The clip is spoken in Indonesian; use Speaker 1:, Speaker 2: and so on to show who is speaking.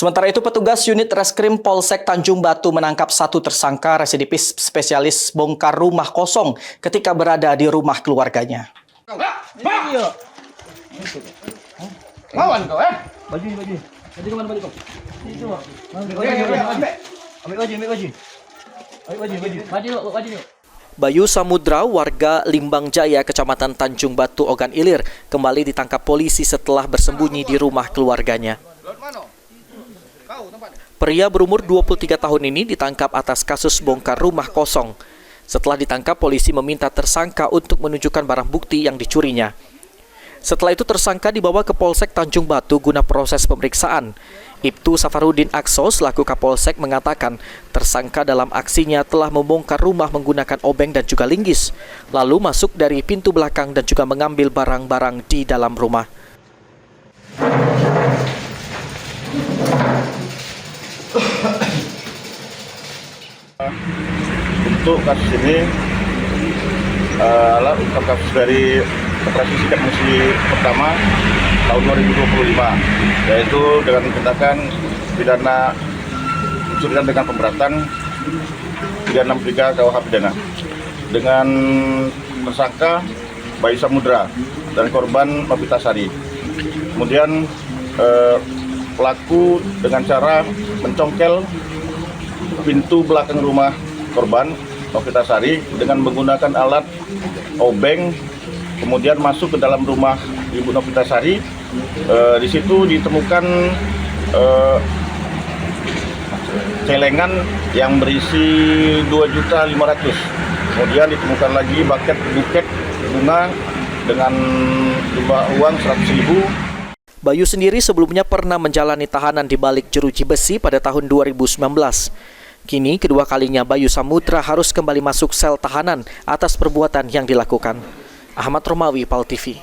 Speaker 1: Sementara itu, petugas unit Reskrim Polsek Tanjung Batu menangkap satu tersangka residivis spesialis bongkar rumah kosong ketika berada di rumah keluarganya.
Speaker 2: Lawan kau,
Speaker 3: Baju. Baju kemana baju kau? Itu. Ambil baju.
Speaker 1: Bayu Samudra, warga Limbang Jaya, Kecamatan Tanjung Batu, Ogan Ilir, kembali ditangkap polisi setelah bersembunyi di rumah keluarganya. Pria berumur 23 tahun ini ditangkap atas kasus bongkar rumah kosong. Setelah ditangkap, polisi meminta tersangka untuk menunjukkan barang bukti yang dicurinya. Setelah itu tersangka dibawa ke Polsek Tanjung Batu guna proses pemeriksaan. Ibtu Safarudin Akso selaku Kapolsek mengatakan tersangka dalam aksinya telah membongkar rumah menggunakan obeng dan juga linggis, lalu masuk dari pintu belakang dan juga mengambil barang-barang di dalam rumah.
Speaker 2: Untuk kasus ini adalah kasus dari operasi sikat musuh pertama tahun 2025, yaitu dengan tindakan pidana mencurikan dengan pemberatan 363 KUH pidana dengan tersangka Bayu Samudra dan korban Novitasari. Kemudian pelaku dengan cara mencongkel pintu belakang rumah korban Novitasari dengan menggunakan alat obeng, kemudian masuk ke dalam rumah Ibu Novitasari. Di situ ditemukan celengan yang berisi 2.500.000. Kemudian ditemukan lagi buket bunga dengan jumlah uang 100.000.
Speaker 1: Bayu sendiri sebelumnya pernah menjalani tahanan di balik jeruji besi pada tahun 2019. Kini kedua kalinya Bayu Samudra harus kembali masuk sel tahanan atas perbuatan yang dilakukan. Ahmad Romawi, PAL TV.